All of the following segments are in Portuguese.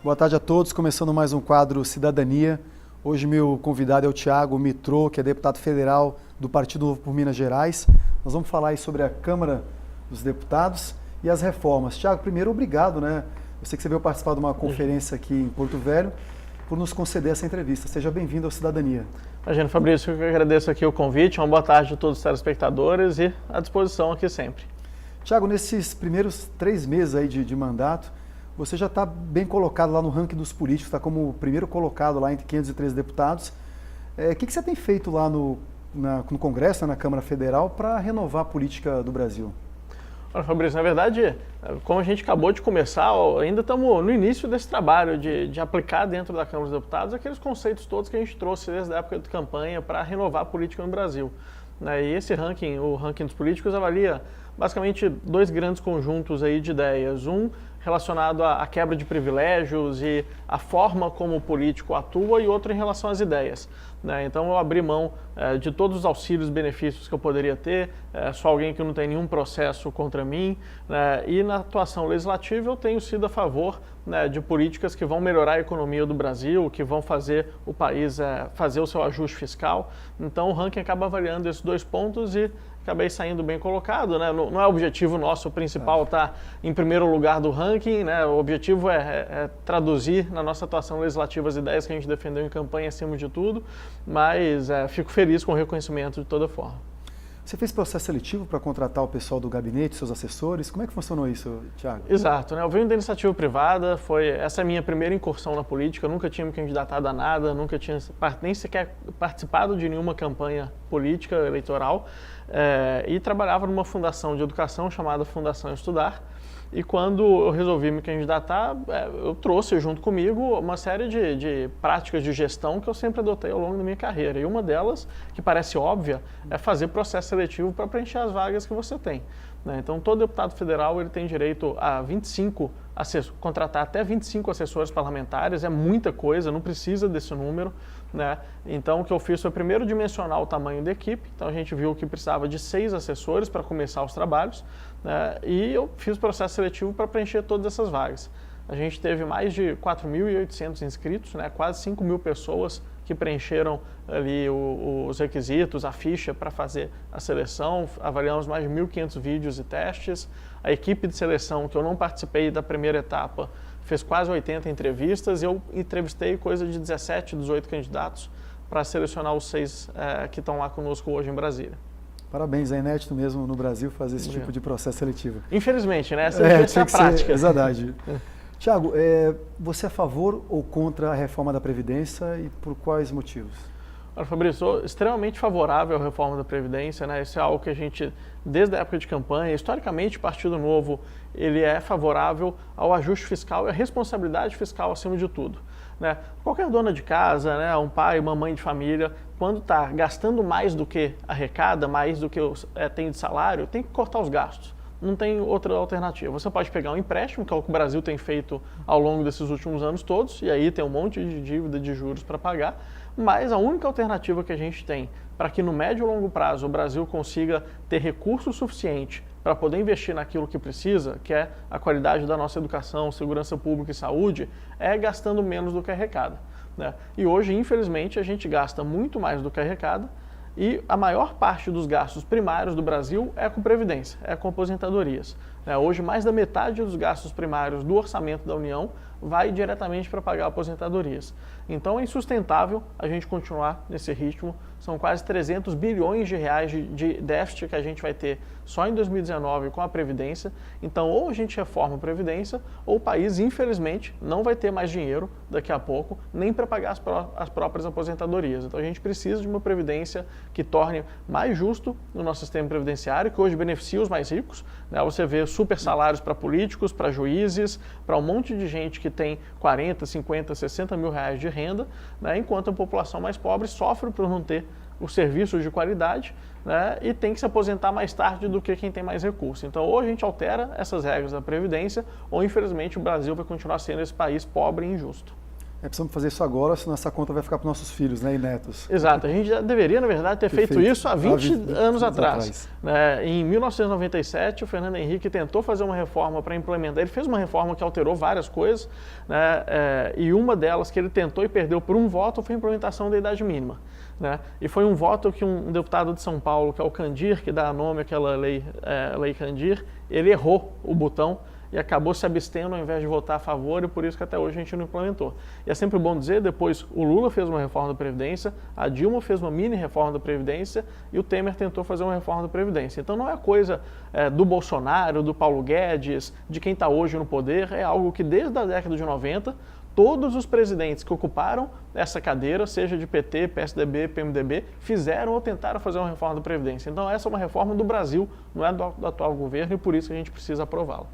Boa tarde a todos, começando mais um quadro Cidadania. Hoje meu convidado é o Thiago Mitrô, que é deputado federal do Partido Novo por Minas Gerais. Nós vamos falar aí sobre a Câmara dos Deputados e as reformas. Thiago, primeiro, obrigado, né? Eu sei que você veio participar de uma conferência aqui em Porto Velho, por nos conceder essa entrevista. Seja bem-vindo ao Cidadania. Imagina, Fabrício, eu que agradeço aqui o convite. Uma boa tarde a todos os telespectadores e à disposição aqui sempre. Thiago, nesses primeiros 3 meses aí de mandato, você já está bem colocado lá no ranking dos políticos, está como o primeiro colocado lá entre 513 deputados. O que você tem feito lá no Congresso, na Câmara Federal, para renovar a política do Brasil? Olha, Fabrício, na verdade, como a gente acabou de começar, ainda estamos no início desse trabalho de aplicar dentro da Câmara dos Deputados aqueles conceitos todos que a gente trouxe desde a época de campanha para renovar a política no Brasil. E esse ranking, o ranking dos políticos, avalia basicamente 2 grandes conjuntos aí de ideias. Um relacionado à quebra de privilégios e a forma como o político atua, e outro em relação às ideias. Então eu abri mão de todos os auxílios e benefícios que eu poderia ter, sou alguém que não tem nenhum processo contra mim, e na atuação legislativa eu tenho sido a favor de políticas que vão melhorar a economia do Brasil, que vão fazer o país fazer o seu ajuste fiscal. Então o ranking acaba avaliando esses 2 pontos e acabei saindo bem colocado, né? Não é o objetivo nosso, o principal estar em primeiro lugar do ranking, né? O objetivo é traduzir na nossa atuação legislativa as ideias que a gente defendeu em campanha acima de tudo, mas fico feliz com o reconhecimento de toda forma. Você fez processo seletivo para contratar o pessoal do gabinete, seus assessores? Como é que funcionou isso, Thiago? Exato, eu venho da iniciativa privada, essa é a minha primeira incursão na política, eu nunca tinha me candidatado a nada, nunca tinha nem sequer participado de nenhuma campanha política eleitoral, e trabalhava numa fundação de educação chamada Fundação Estudar. E quando eu resolvi me candidatar, eu trouxe junto comigo uma série de práticas de gestão que eu sempre adotei ao longo da minha carreira. E uma delas, que parece óbvia, é fazer processo seletivo para preencher as vagas que você tem. Então, todo deputado federal ele tem direito a contratar até 25 assessores parlamentares, é muita coisa, não precisa desse número. Então, o que eu fiz foi primeiro dimensionar o tamanho da equipe. Então, a gente viu que precisava de 6 assessores para começar os trabalhos, e eu fiz o processo seletivo para preencher todas essas vagas. A gente teve mais de 4.800 inscritos, quase 5.000 pessoas que preencheram ali os requisitos, a ficha para fazer a seleção. Avaliamos mais de 1.500 vídeos e testes. A equipe de seleção, que eu não participei da primeira etapa, fez quase 80 entrevistas. Eu entrevistei coisa de 17, 18 candidatos para selecionar os 6 que estão lá conosco hoje em Brasília. Parabéns, é inédito mesmo no Brasil fazer esse tipo de processo seletivo. Infelizmente, essa é a prática. É verdade. Thiago, você é a favor ou contra a reforma da Previdência e por quais motivos? Olha, Fabrício, sou extremamente favorável à reforma da Previdência, Isso é algo que a gente, desde a época de campanha, historicamente o Partido Novo, ele é favorável ao ajuste fiscal e à responsabilidade fiscal acima de tudo. Qualquer dona de casa, um pai, uma mãe de família, quando está gastando mais do que arrecada, mais do que tem de salário, tem que cortar os gastos. Não tem outra alternativa. Você pode pegar um empréstimo, que é o que o Brasil tem feito ao longo desses últimos anos todos, e aí tem um monte de dívida de juros para pagar, mas a única alternativa que a gente tem para que no médio e longo prazo o Brasil consiga ter recurso suficiente para poder investir naquilo que precisa, que é a qualidade da nossa educação, segurança pública e saúde, é gastando menos do que arrecada. E hoje, infelizmente, a gente gasta muito mais do que arrecada, e a maior parte dos gastos primários do Brasil é com previdência, é com aposentadorias. Hoje, mais da metade dos gastos primários do orçamento da União vai diretamente para pagar aposentadorias. Então é insustentável a gente continuar nesse ritmo. São quase 300 bilhões de reais de déficit que a gente vai ter só em 2019 com a Previdência. Então ou a gente reforma a Previdência ou o país, infelizmente, não vai ter mais dinheiro daqui a pouco nem para pagar as próprias aposentadorias. Então a gente precisa de uma Previdência que torne mais justo o nosso sistema previdenciário, que hoje beneficia os mais ricos. Você vê super salários para políticos, para juízes, para um monte de gente que tem 40, 50, 60 mil reais de renda, enquanto a população mais pobre sofre por não ter os serviços de qualidade, e tem que se aposentar mais tarde do que quem tem mais recursos. Então, ou a gente altera essas regras da Previdência, ou infelizmente o Brasil vai continuar sendo esse país pobre e injusto. Precisamos fazer isso agora, senão essa conta vai ficar para nossos filhos, né, e netos. Exato, a gente já deveria, na verdade, ter feito isso há 20 anos atrás. Né? Em 1997, o Fernando Henrique tentou fazer uma reforma para implementar, ele fez uma reforma que alterou várias coisas, né? E uma delas que ele tentou e perdeu por um voto foi a implementação da idade mínima. Né? E foi um voto que um deputado de São Paulo, que é o Candir, que dá nome àquela lei Candir, ele errou o botão e acabou se abstendo ao invés de votar a favor, e por isso que até hoje a gente não implementou. E é sempre bom dizer, depois o Lula fez uma reforma da Previdência, a Dilma fez uma mini reforma da Previdência e o Temer tentou fazer uma reforma da Previdência. Então não é coisa do Bolsonaro, do Paulo Guedes, de quem está hoje no poder, é algo que desde a década de 90, todos os presidentes que ocuparam essa cadeira, seja de PT, PSDB, PMDB, fizeram ou tentaram fazer uma reforma da Previdência. Então essa é uma reforma do Brasil, não é do atual governo, e por isso que a gente precisa aprová-la.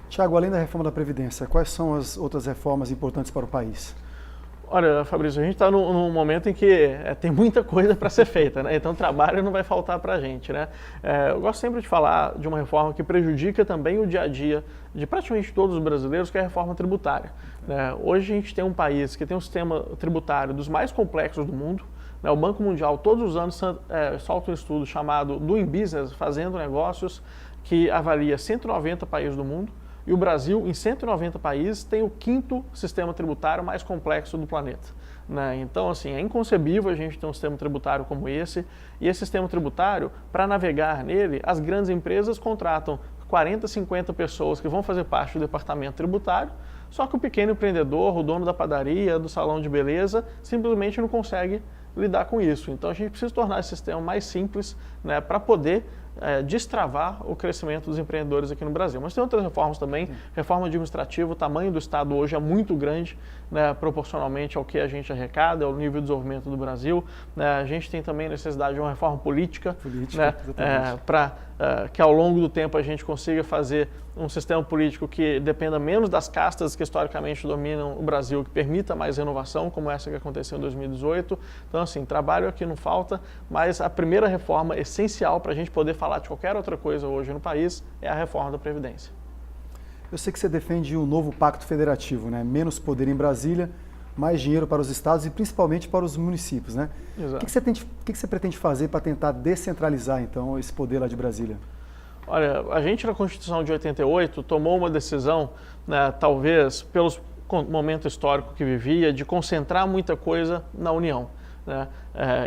Tiago, além da reforma da Previdência, quais são as outras reformas importantes para o país? Olha, Fabrício, a gente está num momento em que tem muita coisa para ser feita, né? Então trabalho não vai faltar para a gente, né? Eu gosto sempre de falar de uma reforma que prejudica também o dia a dia de praticamente todos os brasileiros, que é a reforma tributária. Né? Hoje a gente tem um país que tem um sistema tributário dos mais complexos do mundo. Né? O Banco Mundial todos os anos solta um estudo chamado Doing Business, Fazendo Negócios, que avalia 190 países do mundo. E o Brasil, em 190 países, tem o 5º sistema tributário mais complexo do planeta. Né? Então, assim, é inconcebível a gente ter um sistema tributário como esse. E esse sistema tributário, para navegar nele, as grandes empresas contratam 40, 50 pessoas que vão fazer parte do departamento tributário, só que o pequeno empreendedor, o dono da padaria, do salão de beleza, simplesmente não consegue lidar com isso. Então, a gente precisa tornar esse sistema mais simples, né, para poder destravar o crescimento dos empreendedores aqui no Brasil. Mas tem outras reformas também, reforma administrativa, o tamanho do Estado hoje é muito grande, né, proporcionalmente ao que a gente arrecada, ao nível de desenvolvimento do Brasil. Né, a gente tem também necessidade de uma reforma política, né, para que ao longo do tempo a gente consiga fazer um sistema político que dependa menos das castas que historicamente dominam o Brasil, que permita mais renovação, como essa que aconteceu em 2018. Então, assim, trabalho aqui não falta, mas a primeira reforma essencial para a gente poder falar de qualquer outra coisa hoje no país é a reforma da Previdência. Eu sei que você defende um novo pacto federativo, né? Menos poder em Brasília, mais dinheiro para os estados e principalmente para os municípios, né? Exato. O que você pretende fazer para tentar descentralizar, então, esse poder lá de Brasília? Olha, a gente na Constituição de 88 tomou uma decisão, né, talvez pelo momento histórico que vivia, de concentrar muita coisa na União. Né?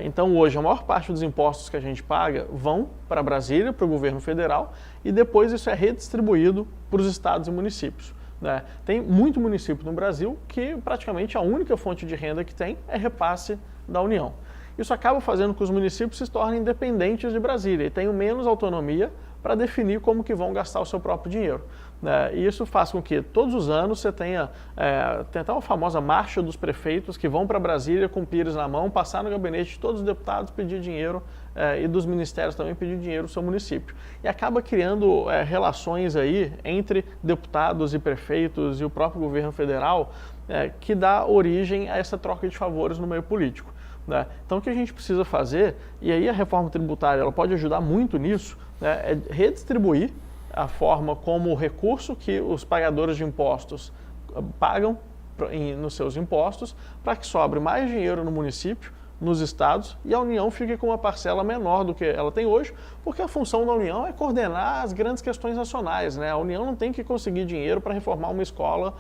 Então hoje a maior parte dos impostos que a gente paga vão para Brasília, para o governo federal, e depois isso é redistribuído para os estados e municípios. Né? Tem muito município no Brasil que praticamente a única fonte de renda que tem é repasse da União. Isso acaba fazendo com que os municípios se tornem independentes de Brasília e tenham menos autonomia para definir como que vão gastar o seu próprio dinheiro. E isso faz com que todos os anos você tenha até uma famosa marcha dos prefeitos que vão para Brasília com o pires na mão, passar no gabinete de todos os deputados, pedir dinheiro e dos ministérios também pedir dinheiro no seu município. E acaba criando relações aí entre deputados e prefeitos e o próprio governo federal que dá origem a essa troca de favores no meio político. Né? Então o que a gente precisa fazer, e aí a reforma tributária ela pode ajudar muito nisso, né, é redistribuir a forma como o recurso que os pagadores de impostos pagam nos seus impostos para que sobre mais dinheiro no município, nos estados, e a União fique com uma parcela menor do que ela tem hoje, porque a função da União é coordenar as grandes questões nacionais. Né? A União não tem que conseguir dinheiro para reformar uma escola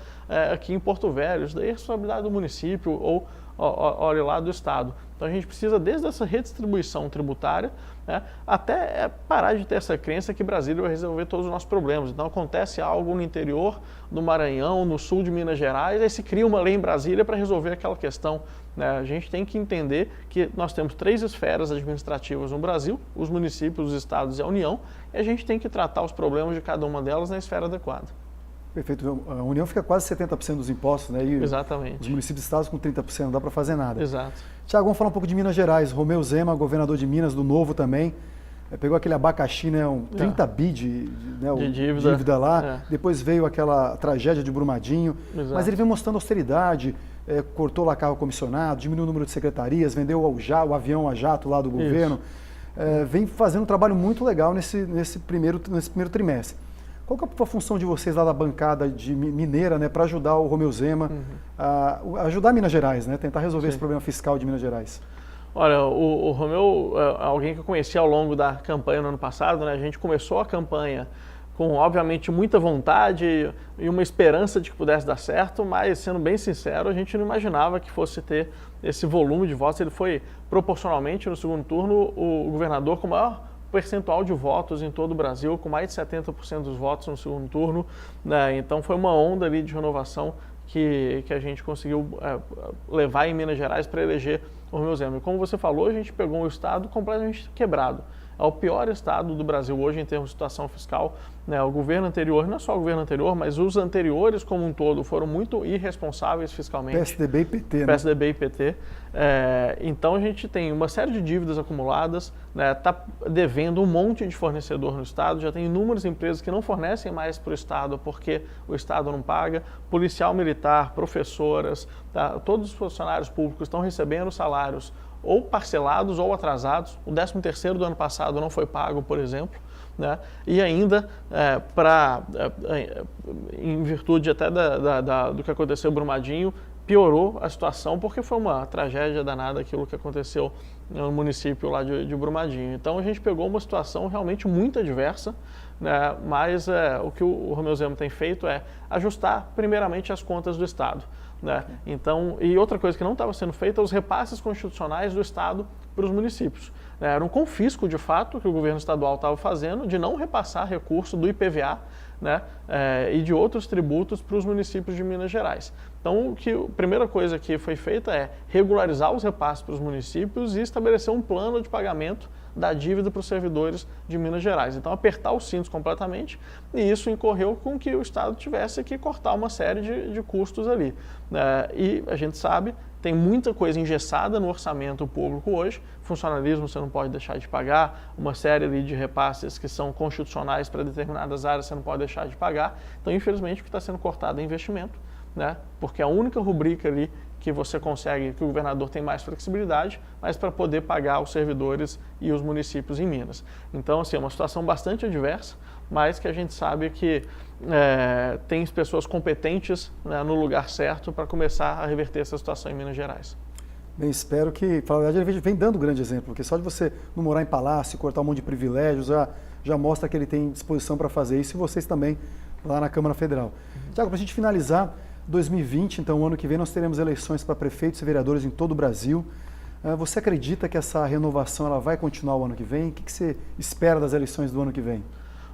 aqui em Porto Velho, isso daí é responsabilidade do município ou olha lá do Estado. Então a gente precisa, desde essa redistribuição tributária, né, até parar de ter essa crença que Brasília vai resolver todos os nossos problemas. Então acontece algo no interior do Maranhão, no sul de Minas Gerais, aí se cria uma lei em Brasília para resolver aquela questão. Né? A gente tem que entender que nós temos 3 esferas administrativas no Brasil, os municípios, os estados e a União, e a gente tem que tratar os problemas de cada uma delas na esfera adequada. Perfeito. A União fica quase 70% dos impostos, né? E exatamente. Os municípios e estados com 30%, não dá para fazer nada. Exato. Tiago, vamos falar um pouco de Minas Gerais. Romeu Zema, governador de Minas, do Novo também, pegou aquele abacaxi, né? 30 bi de dívida lá. Depois veio aquela tragédia de Brumadinho. Exato. Mas ele vem mostrando austeridade, cortou lá carro comissionado, diminuiu o número de secretarias, vendeu o avião a jato lá do governo. Vem fazendo um trabalho muito legal nesse primeiro trimestre. Qual que é a função de vocês lá da bancada de mineira, né, para ajudar o Romeu Zema, a ajudar Minas Gerais, né, tentar resolver esse problema fiscal de Minas Gerais? Olha, o Romeu é alguém que eu conheci ao longo da campanha no ano passado, né? A gente começou a campanha com, obviamente, muita vontade e uma esperança de que pudesse dar certo, mas, sendo bem sincero, a gente não imaginava que fosse ter esse volume de votos. Ele foi, proporcionalmente, no segundo turno, o governador com o maior percentual de votos em todo o Brasil, com mais de 70% dos votos no segundo turno, né? Então foi uma onda ali de renovação que a gente conseguiu levar em Minas Gerais para eleger o Romeu Zema. E como você falou, a gente pegou um estado completamente quebrado. É o pior estado do Brasil hoje em termos de situação fiscal, né? O governo anterior, não é só o governo anterior, mas os anteriores como um todo foram muito irresponsáveis fiscalmente. PSDB e PT, né? PSDB e PT. Então a gente tem uma série de dívidas acumuladas, né? Tá devendo um monte de fornecedor no estado, já tem inúmeras empresas que não fornecem mais para o estado porque o estado não paga, policial militar, professoras, tá? Todos os funcionários públicos estão recebendo salários ou parcelados ou atrasados. O 13º do ano passado não foi pago, por exemplo, né? E ainda, em virtude até do que aconteceu em Brumadinho, piorou a situação porque foi uma tragédia danada aquilo que aconteceu no município lá de Brumadinho. Então a gente pegou uma situação realmente muito adversa, né? Mas o que o Romeu Zema tem feito é ajustar primeiramente as contas do Estado, né? Então, e outra coisa que não estava sendo feita, os repasses constitucionais do Estado para os municípios. Era um confisco, de fato, que o governo estadual estava fazendo de não repassar recurso do IPVA, né, e de outros tributos para os municípios de Minas Gerais. Então, a primeira coisa que foi feita é regularizar os repasses para os municípios e estabelecer um plano de pagamento da dívida para os servidores de Minas Gerais. Então, apertar os cintos completamente, e isso incorreu com que o Estado tivesse que cortar uma série de custos ali. E a gente sabe, tem muita coisa engessada no orçamento público hoje, funcionalismo você não pode deixar de pagar, uma série ali de repasses que são constitucionais para determinadas áreas você não pode deixar de pagar. Então, infelizmente, o que está sendo cortado é investimento, né? Porque a única rubrica ali que você consegue, que o governador tem mais flexibilidade, mas para poder pagar os servidores e os municípios em Minas. Então, assim, é uma situação bastante adversa, mas que a gente sabe que tem pessoas competentes, né, no lugar certo para começar a reverter essa situação em Minas Gerais. Bem, espero que, na verdade, ele vem dando grande exemplo, porque só de você não morar em palácio, cortar um monte de privilégios, já mostra que ele tem disposição para fazer isso, e vocês também lá na Câmara Federal. Tiago, para a gente finalizar, 2020, então, o ano que vem, nós teremos eleições para prefeitos e vereadores em todo o Brasil. Você acredita que essa renovação ela vai continuar o ano que vem? O que você espera das eleições do ano que vem?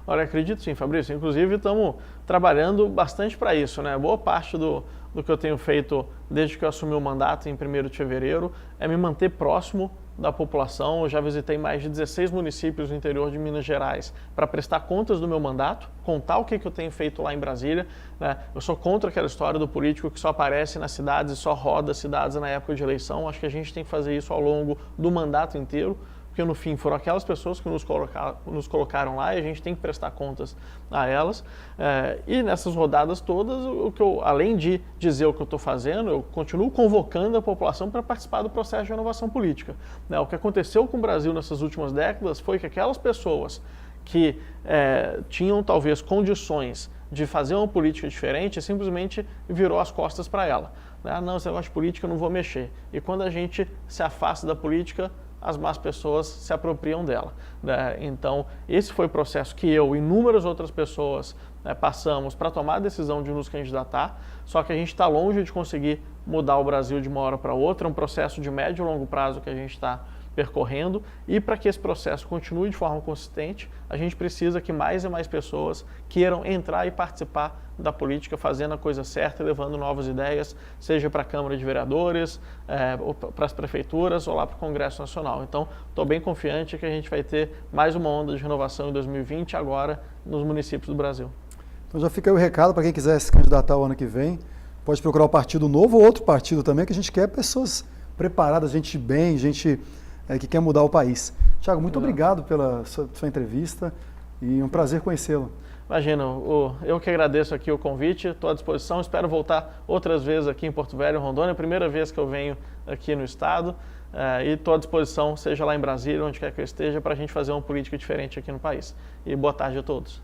Olha, acredito sim, Fabrício. Inclusive, estamos trabalhando bastante para isso, né? Boa parte do que eu tenho feito desde que eu assumi o mandato em 1º de fevereiro é me manter próximo da população. Eu já visitei mais de 16 municípios no interior de Minas Gerais para prestar contas do meu mandato, contar o que eu tenho feito lá em Brasília, né? Eu sou contra aquela história do político que só aparece nas cidades e só roda as cidades na época de eleição. Acho que a gente tem que fazer isso ao longo do mandato inteiro, porque no fim foram aquelas pessoas que nos colocaram lá e a gente tem que prestar contas a elas. E nessas rodadas todas, além de dizer o que eu estou fazendo, eu continuo convocando a população para participar do processo de renovação política. O que aconteceu com o Brasil nessas últimas décadas foi que aquelas pessoas que tinham talvez condições de fazer uma política diferente, simplesmente virou as costas para ela. Não, esse negócio de política eu não vou mexer. E quando a gente se afasta da política, as más pessoas se apropriam dela, né? Então, esse foi o processo que eu e inúmeras outras pessoas passamos para tomar a decisão de nos candidatar, só que a gente está longe de conseguir mudar o Brasil de uma hora para outra, é um processo de médio e longo prazo que a gente está percorrendo, e para que esse processo continue de forma consistente, a gente precisa que mais e mais pessoas queiram entrar e participar da política, fazendo a coisa certa e levando novas ideias, seja para a Câmara de Vereadores, ou para as prefeituras, ou lá para o Congresso Nacional. Então, estou bem confiante que a gente vai ter mais uma onda de renovação em 2020, agora nos municípios do Brasil. Então já fica aí o recado para quem quiser se candidatar o ano que vem, pode procurar o partido novo ou outro partido também, que a gente quer pessoas preparadas, gente bem, gente que quer mudar o país. Tiago, muito obrigado pela sua entrevista e um prazer conhecê-lo. Imagina, eu que agradeço aqui o convite, estou à disposição, espero voltar outras vezes aqui em Porto Velho, Rondônia, é a primeira vez que eu venho aqui no estado, e estou à disposição, seja lá em Brasília, onde quer que eu esteja, para a gente fazer uma política diferente aqui no país. E boa tarde a todos.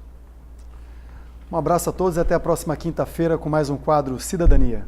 Um abraço a todos e até a próxima quinta-feira com mais um quadro Cidadania.